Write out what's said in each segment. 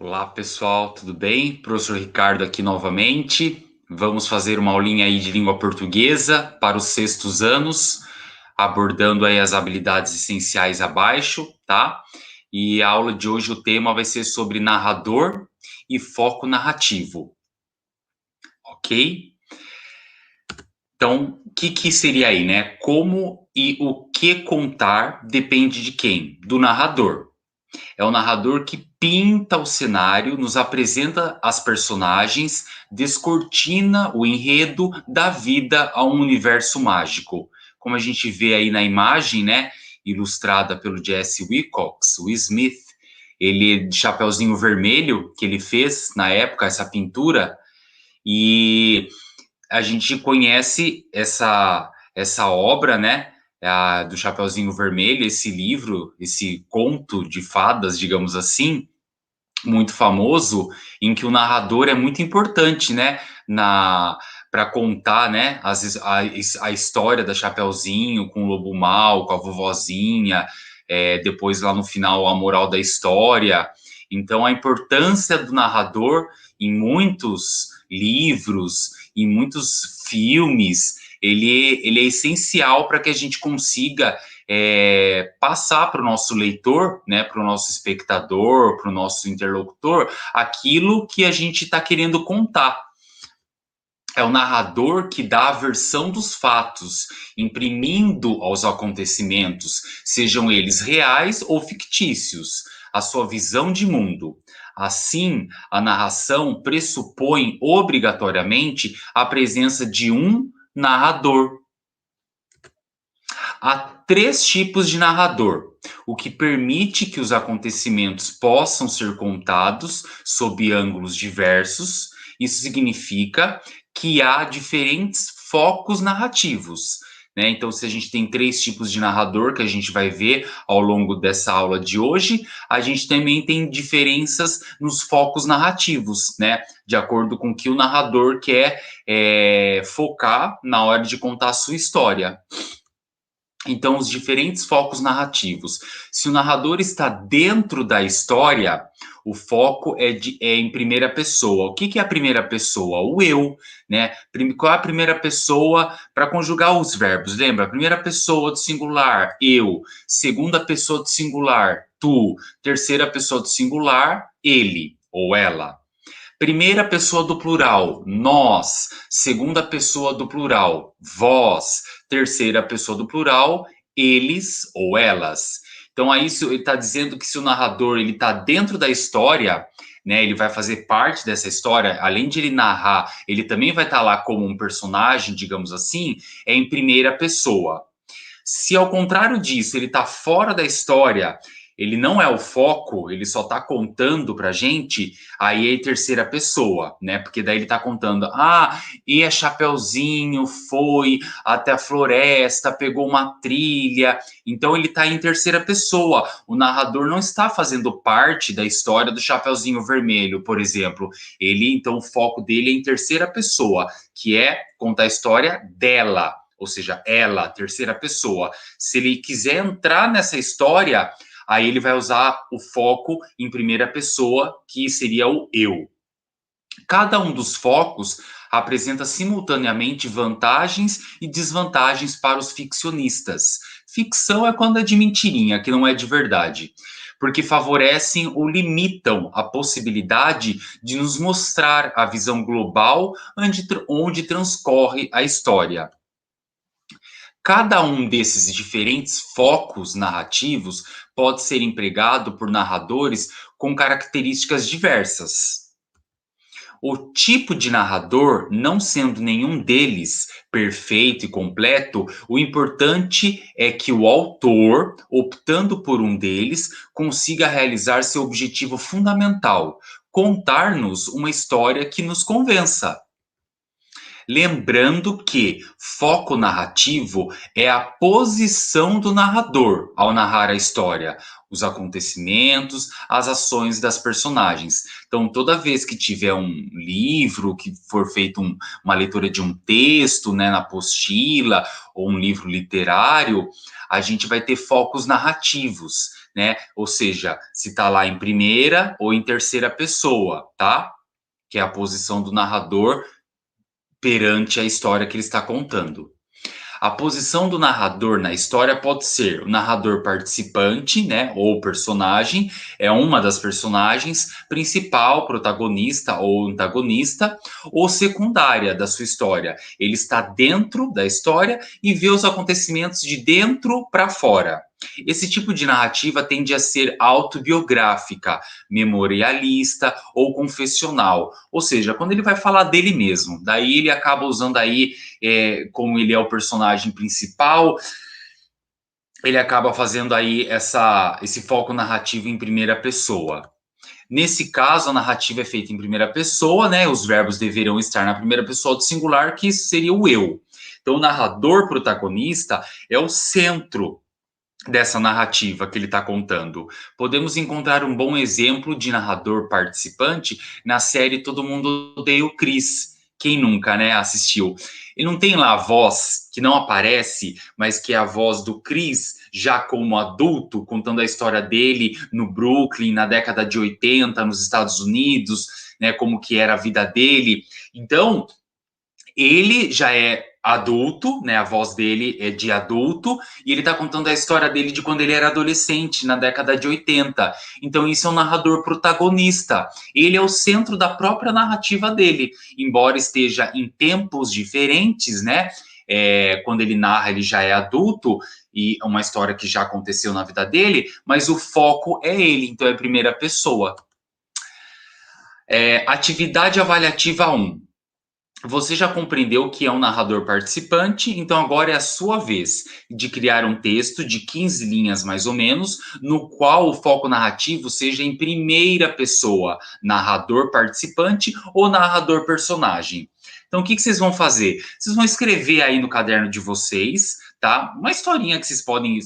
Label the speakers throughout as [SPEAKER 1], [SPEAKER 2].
[SPEAKER 1] Olá, pessoal, tudo bem? Professor Ricardo aqui novamente. Vamos fazer uma aulinha aí de língua portuguesa para os sextos anos, abordando aí as habilidades essenciais abaixo, tá? E a aula de hoje o tema vai ser sobre narrador e foco narrativo, ok? Então, o que seria aí, né? Como e o que contar depende de quem? Do narrador. É o narrador que pinta o cenário, nos apresenta as personagens, descortina o enredo da vida a um universo mágico. Como a gente vê aí na imagem, né, ilustrada pelo Jesse Wilcox, o Smith, ele de Chapeuzinho Vermelho, que ele fez na época essa pintura, e a gente conhece essa obra, né, do Chapeuzinho Vermelho, esse livro, esse conto de fadas, digamos assim, muito famoso, em que o narrador é muito importante, né, para contar, né, a história da Chapeuzinho com o Lobo Mal, com a vovozinha, depois lá no final a moral da história. Então a importância do narrador em muitos livros, em muitos filmes, ele é essencial para que a gente consiga passar para o nosso leitor, né, para o nosso espectador, para o nosso interlocutor, aquilo que a gente está querendo contar. É o narrador que dá a versão dos fatos, imprimindo aos acontecimentos, sejam eles reais ou fictícios, a sua visão de mundo. Assim, a narração pressupõe obrigatoriamente a presença de um narrador. Há três tipos de narrador, o que permite que os acontecimentos possam ser contados sob ângulos diversos. Isso significa que há diferentes focos narrativos, né? Então, se a gente tem três tipos de narrador que a gente vai ver ao longo dessa aula de hoje, a gente também tem diferenças nos focos narrativos, né? De acordo com o que o narrador quer focar na hora de contar a sua história. Então, os diferentes focos narrativos. Se o narrador está dentro da história, o foco é em primeira pessoa. O que é a primeira pessoa? O eu, né? Qual é a primeira pessoa para conjugar os verbos? Lembra? Primeira pessoa do singular, eu. Segunda pessoa do singular, tu. Terceira pessoa do singular, ele ou ela. Primeira pessoa do plural, nós. Segunda pessoa do plural, vós. Terceira pessoa do plural, eles ou elas. Então, aí ele está dizendo que se o narrador ele está dentro da história, né, ele vai fazer parte dessa história, além de ele narrar, ele também vai estar lá como um personagem, digamos assim, é em primeira pessoa. Se ao contrário disso, ele está fora da história, ele não é o foco, ele só está contando pra gente, aí é em terceira pessoa, né? Porque daí ele está contando, e a Chapeuzinho foi até a floresta, pegou uma trilha, então ele está em terceira pessoa. O narrador não está fazendo parte da história do Chapeuzinho Vermelho, por exemplo. Então, o foco dele é em terceira pessoa, que é contar a história dela, ou seja, ela, terceira pessoa. Se ele quiser entrar nessa história, aí ele vai usar o foco em primeira pessoa, que seria o eu. Cada um dos focos apresenta simultaneamente vantagens e desvantagens para os ficcionistas. Ficção é quando é de mentirinha, que não é de verdade, porque favorecem ou limitam a possibilidade de nos mostrar a visão global onde transcorre a história. Cada um desses diferentes focos narrativos pode ser empregado por narradores com características diversas. O tipo de narrador, não sendo nenhum deles perfeito e completo, o importante é que o autor, optando por um deles, consiga realizar seu objetivo fundamental: contar-nos uma história que nos convença. Lembrando que foco narrativo é a posição do narrador ao narrar a história, os acontecimentos, as ações das personagens. Então, toda vez que tiver um livro, que for feito uma leitura de um texto, né, na apostila, ou um livro literário, a gente vai ter focos narrativos, né? Ou seja, se está lá em primeira ou em terceira pessoa, tá? Que é a posição do narrador perante a história que ele está contando. A posição do narrador na história pode ser o narrador participante, né, ou personagem, é uma das personagens, principal, protagonista ou antagonista, ou secundária da sua história. Ele está dentro da história e vê os acontecimentos de dentro para fora. Esse tipo de narrativa tende a ser autobiográfica, memorialista ou confessional, ou seja, quando ele vai falar dele mesmo, daí ele acaba usando aí, como ele é o personagem principal, ele acaba fazendo aí esse foco narrativo em primeira pessoa. Nesse caso, a narrativa é feita em primeira pessoa, né? Os verbos deverão estar na primeira pessoa do singular, que seria o eu. Então, o narrador protagonista é o centro dessa narrativa que ele está contando. Podemos encontrar um bom exemplo de narrador participante na série Todo Mundo Odeia o Chris. Quem nunca, né, assistiu? Ele não tem lá a voz que não aparece, mas que é a voz do Chris, já como adulto, contando a história dele no Brooklyn, na década de 80, nos Estados Unidos, né, como que era a vida dele. Então, ele já é adulto, né? A voz dele é de adulto, e ele tá contando a história dele de quando ele era adolescente, na década de 80. Então, isso é um narrador protagonista. Ele é o centro da própria narrativa dele, embora esteja em tempos diferentes, né? Quando ele narra, ele já é adulto, e é uma história que já aconteceu na vida dele, mas o foco é ele, então é primeira pessoa. Atividade avaliativa 1. Você já compreendeu que é um narrador participante, então agora é a sua vez de criar um texto de 15 linhas mais ou menos, no qual o foco narrativo seja em primeira pessoa, narrador participante ou narrador personagem. Então o que vocês vão fazer? Vocês vão escrever aí no caderno de vocês, tá? Uma historinha que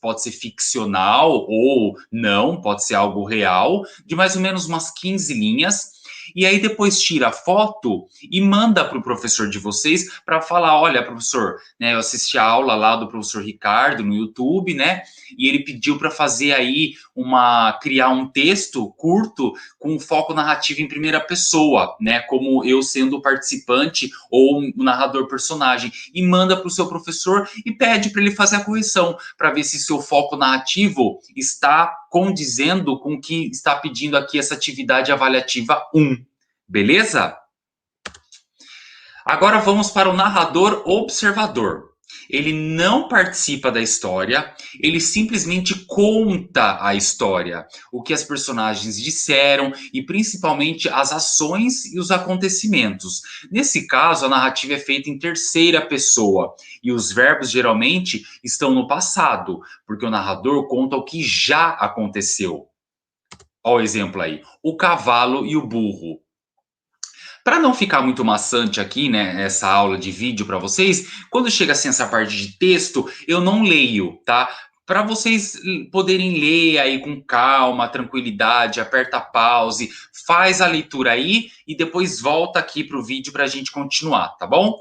[SPEAKER 1] pode ser ficcional ou não, pode ser algo real, de mais ou menos umas 15 linhas. E aí depois tira a foto e manda para o professor de vocês para falar, olha, professor, né, eu assisti a aula lá do professor Ricardo no YouTube, né, e ele pediu para fazer aí criar um texto curto com foco narrativo em primeira pessoa, né, como eu sendo o participante ou o narrador personagem, e manda para o seu professor e pede para ele fazer a correção, para ver se seu foco narrativo está condizendo com o que está pedindo aqui essa atividade avaliativa 1. Beleza? Agora vamos para o narrador observador. Ele não participa da história, ele simplesmente conta a história, o que as personagens disseram e principalmente as ações e os acontecimentos. Nesse caso, a narrativa é feita em terceira pessoa e os verbos geralmente estão no passado, porque o narrador conta o que já aconteceu. Olha o exemplo aí: o cavalo e o burro. Para não ficar muito maçante aqui, né, essa aula de vídeo para vocês, quando chega assim essa parte de texto, eu não leio, tá? Para vocês poderem ler aí com calma, tranquilidade, aperta pause, faz a leitura aí e depois volta aqui para o vídeo para a gente continuar, tá bom?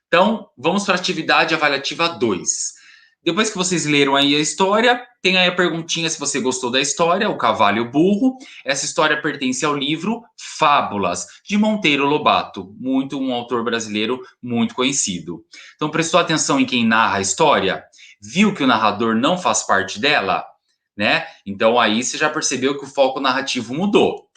[SPEAKER 1] Então, vamos para a atividade avaliativa 2. Depois que vocês leram aí a história, tem aí a perguntinha se você gostou da história, O Cavalo e o Burro. Essa história pertence ao livro Fábulas, de Monteiro Lobato, um autor brasileiro muito conhecido. Então, prestou atenção em quem narra a história? Viu que o narrador não faz parte dela? Né? Então, aí você já percebeu que o foco narrativo mudou.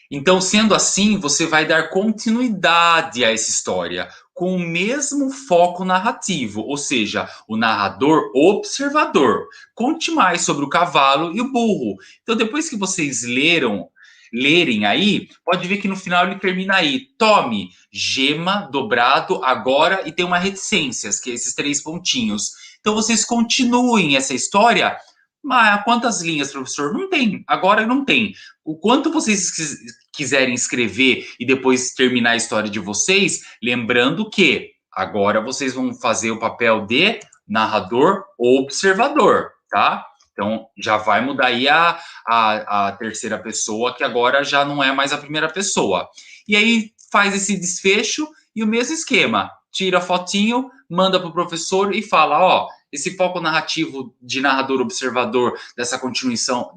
[SPEAKER 1] Então, sendo assim, você vai dar continuidade a essa história com o mesmo foco narrativo, ou seja, o narrador observador. Conte mais sobre o cavalo e o burro. Então, depois que vocês lerem aí, pode ver que no final ele termina aí. Tome, gema, dobrado, agora, e tem uma reticências, que é esses 3 pontinhos. Então, vocês continuem essa história Mas quantas linhas, professor? Não tem. Agora não tem. O quanto vocês quiserem escrever e depois terminar a história de vocês, lembrando que agora vocês vão fazer o papel de narrador ou observador, tá? Então, já vai mudar aí a terceira pessoa, que agora já não é mais a primeira pessoa. E aí faz esse desfecho e o mesmo esquema. Tira a fotinho, manda para o professor e fala, ó, esse foco narrativo de narrador-observador, dessa continuação,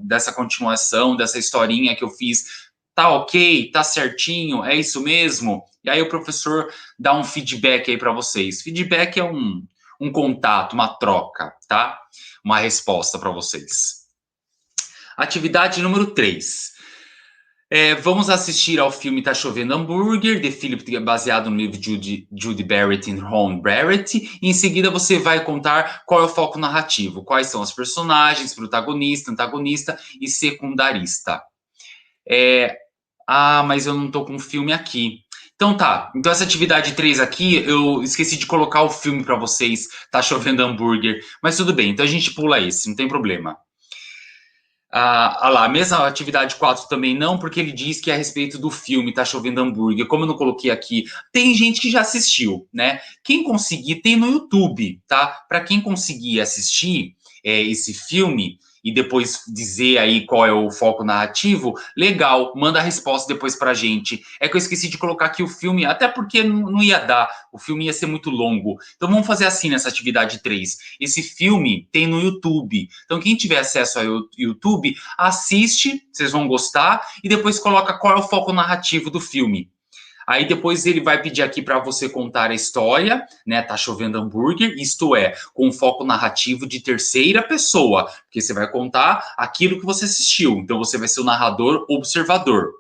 [SPEAKER 1] dessa historinha que eu fiz, tá ok? Tá certinho? É isso mesmo? E aí o professor dá um feedback aí para vocês. Feedback é um contato, uma troca, tá? Uma resposta para vocês. Atividade número 3. Vamos assistir ao filme Tá Chovendo Hambúrguer, de Philip, baseado no livro de Judy Barrett e Ron Barrett. E em seguida você vai contar qual é o foco narrativo, quais são os personagens, protagonista, antagonista e secundarista. Mas eu não tô com o filme aqui. Então tá, então essa atividade 3 aqui, eu esqueci de colocar o filme para vocês, Tá Chovendo Hambúrguer, mas tudo bem, então a gente pula esse, não tem problema. A mesma atividade 4 também não, porque ele diz que é a respeito do filme Tá Chovendo Hambúrguer. Como eu não coloquei aqui, tem gente que já assistiu, né? Quem conseguir, tem no YouTube, tá? Para quem conseguir assistir esse filme e depois dizer aí qual é o foco narrativo, legal, manda a resposta depois pra gente. É que eu esqueci de colocar aqui o filme, até porque não ia dar, o filme ia ser muito longo. Então vamos fazer assim nessa atividade 3. Esse filme tem no YouTube. Então quem tiver acesso ao YouTube, assiste, vocês vão gostar, e depois coloca qual é o foco narrativo do filme. Aí depois ele vai pedir aqui para você contar a história, né? Tá chovendo hambúrguer, isto é, com foco narrativo de terceira pessoa, porque você vai contar aquilo que você assistiu. Então você vai ser o narrador observador.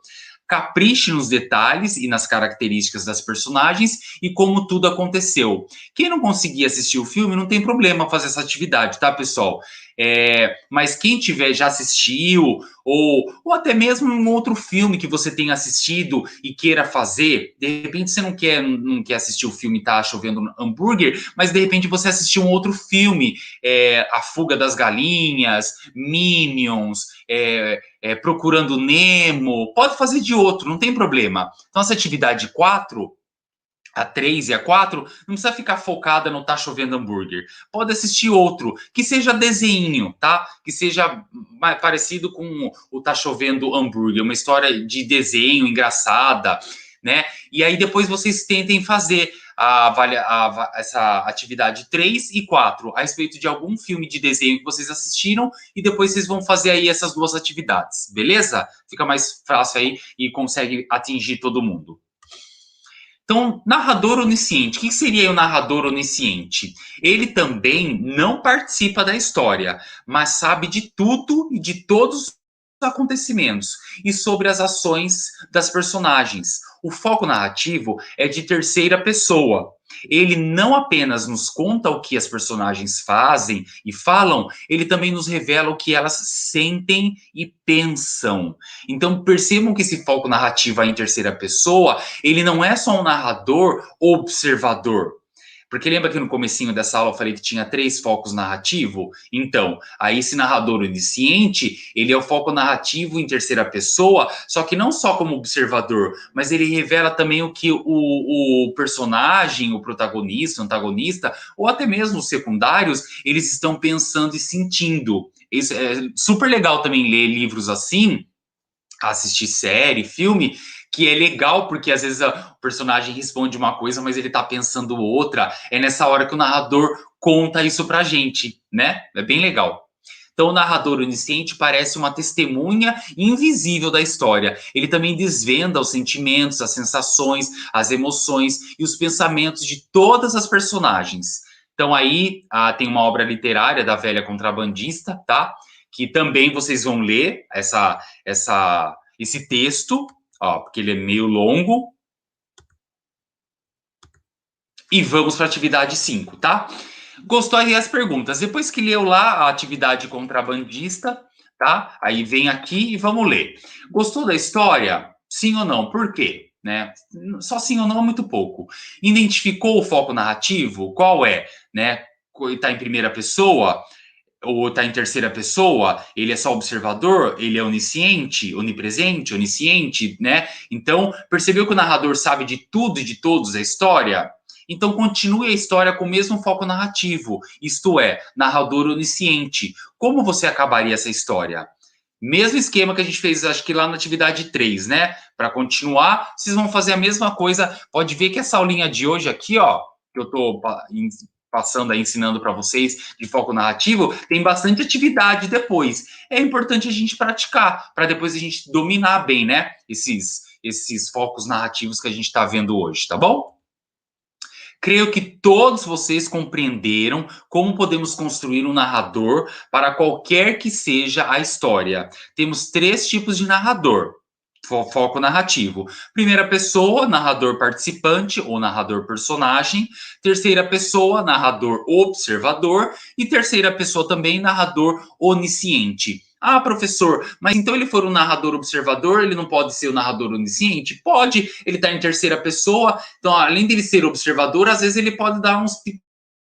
[SPEAKER 1] Capriche nos detalhes e nas características das personagens e como tudo aconteceu. Quem não conseguir assistir o filme, não tem problema fazer essa atividade, tá, pessoal? Mas quem tiver já assistiu, ou até mesmo um outro filme que você tenha assistido e queira fazer, de repente você não quer assistir o filme Tá Chovendo Hambúrguer, mas de repente você assistiu um outro filme, A Fuga das Galinhas, Minions, Procurando Nemo, pode fazer de outro, não tem problema. Então, essa atividade 4, a 3 e a 4, não precisa ficar focada no Tá Chovendo Hambúrguer. Pode assistir outro, que seja desenho, tá? Que seja parecido com o Tá Chovendo Hambúrguer, uma história de desenho engraçada, né? E aí depois vocês tentem fazer essa atividade 3 e 4 a respeito de algum filme de desenho que vocês assistiram e depois vocês vão fazer aí essas duas atividades, beleza? Fica mais fácil aí e consegue atingir todo mundo. Então, narrador onisciente. O que seria o narrador onisciente? Ele também não participa da história, mas sabe de tudo e de todos os acontecimentos e sobre as ações das personagens. O foco narrativo é de terceira pessoa. Ele não apenas nos conta o que as personagens fazem e falam, ele também nos revela o que elas sentem e pensam. Então percebam que esse foco narrativo em terceira pessoa, ele não é só um narrador observador. Porque lembra que no comecinho dessa aula eu falei que tinha 3 focos narrativos? Então, aí esse narrador onisciente, ele é o foco narrativo em terceira pessoa, só que não só como observador, mas ele revela também o que o personagem, o protagonista, o antagonista, ou até mesmo os secundários, eles estão pensando e sentindo. Isso é super legal também ler livros assim, assistir série, filme, que é legal, porque às vezes o personagem responde uma coisa, mas ele tá pensando outra. É nessa hora que o narrador conta isso pra gente, né? É bem legal. Então, o narrador onisciente parece uma testemunha invisível da história. Ele também desvenda os sentimentos, as sensações, as emoções e os pensamentos de todas as personagens. Então, aí tem uma obra literária da Velha Contrabandista, tá? Que também vocês vão ler esse texto, ó, porque ele é meio longo. E vamos para a atividade 5, tá? Gostou aí as perguntas. Depois que leu lá a atividade contrabandista, tá? Aí vem aqui e vamos ler. Gostou da história? Sim ou não? Por quê? Né? Só sim ou não é muito pouco. Identificou o foco narrativo? Qual é? Né? Está em primeira pessoa? ou está em terceira pessoa, ele é só observador, ele é onisciente, onipresente, onisciente, né? Então, percebeu que o narrador sabe de tudo e de todos a história? Então, continue a história com o mesmo foco narrativo, isto é, narrador onisciente. Como você acabaria essa história? Mesmo esquema que a gente fez, acho que lá na atividade 3, né? Para continuar, vocês vão fazer a mesma coisa. Pode ver que essa aulinha de hoje aqui, ó, que eu estou passando aí, ensinando para vocês de foco narrativo, tem bastante atividade depois. É importante a gente praticar, para depois a gente dominar bem, né? Esses focos narrativos que a gente está vendo hoje, tá bom? Creio que todos vocês compreenderam como podemos construir um narrador para qualquer que seja a história. Temos 3 tipos de narrador. Foco narrativo. Primeira pessoa, narrador participante ou narrador personagem. Terceira pessoa, narrador observador. E terceira pessoa também, narrador onisciente. Ah, professor, mas então ele for um narrador observador, ele não pode ser o narrador onisciente? Pode, ele está em terceira pessoa, então além dele ser observador, às vezes ele pode dar uns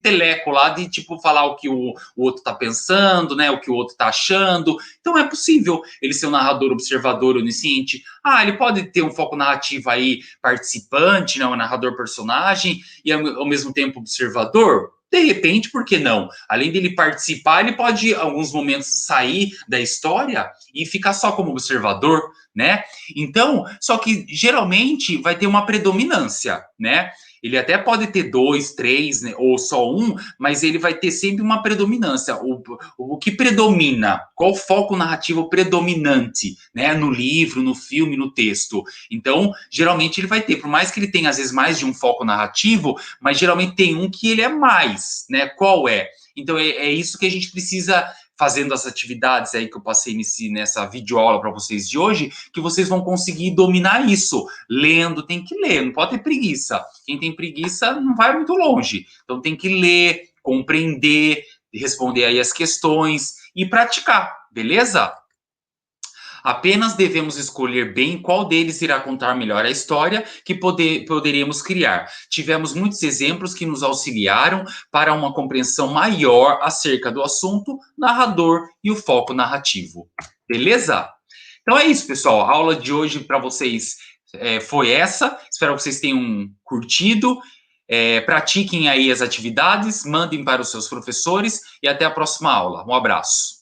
[SPEAKER 1] teleco lá de tipo falar o que o outro tá pensando, né? O que o outro tá achando. Então é possível ele ser um narrador observador onisciente. Ah, ele pode ter um foco narrativo aí participante, né? Um narrador personagem e ao mesmo tempo observador. De repente, por que não? Além dele participar, ele pode, em alguns momentos, sair da história e ficar só como observador, né? Então, só que geralmente vai ter uma predominância, né? Ele até pode ter 2, 3, né, ou só um, mas ele vai ter sempre uma predominância. O que predomina? Qual o foco narrativo predominante, né? No livro, no filme, no texto. Então, geralmente ele vai ter, por mais que ele tenha às vezes mais de um foco narrativo, mas geralmente tem um que ele é mais, né? Qual é? Então é isso que a gente precisa fazendo as atividades aí que eu passei nessa videoaula para vocês de hoje, que vocês vão conseguir dominar isso. Lendo, tem que ler, não pode ter preguiça. Quem tem preguiça não vai muito longe. Então tem que ler, compreender, responder aí as questões e praticar, beleza? Apenas devemos escolher bem qual deles irá contar melhor a história que poderíamos criar. Tivemos muitos exemplos que nos auxiliaram para uma compreensão maior acerca do assunto, narrador e o foco narrativo. Beleza? Então é isso, pessoal. A aula de hoje para vocês foi essa. Espero que vocês tenham curtido. Pratiquem aí as atividades, mandem para os seus professores e até a próxima aula. Um abraço.